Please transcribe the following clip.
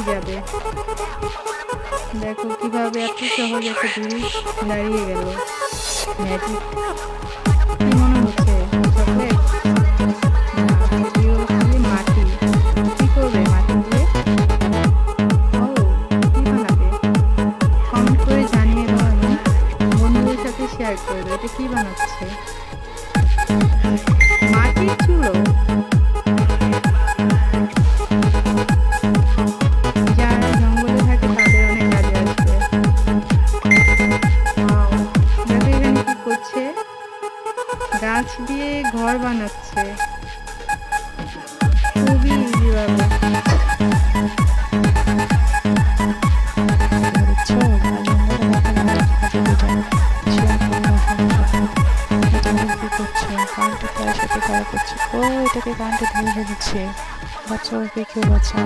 যাবে। দেখো কিভাবে এত সহজে একটা জিনিস দাঁড়িয়ে গেল। ম্যাজিক। কি মনে হচ্ছে? চকলেট? না, অবভিয়াসলি মাটি। কি করবে মাটি দিয়ে? ও, কি বানাবে? কমেন্ট করে জানিয়ে দাও এবং বন্ধুদের সাথে শেয়ার করে দাও। এটা কি বানাচ্ছে? মাটির চুলো? যারা জঙ্গলে থাকে তাদের অনেক কাজে আসবে। ওয়াও! দেখো এখানে কি করছে? গাছ দিয়ে ঘর বানাচ্ছে। খুবই ইজি ভাবে। বুঝছো? যারা জঙ্গলে থাকে তারা কিভাবে শেয়ার করে এটা কি করছে? কারেন্টের তারের সাথে খেলা করছে। ও, এটাকে কারেন্টে ধরে ফেলেছে। বাঁচাও, ওকে কেউ বাঁচাও।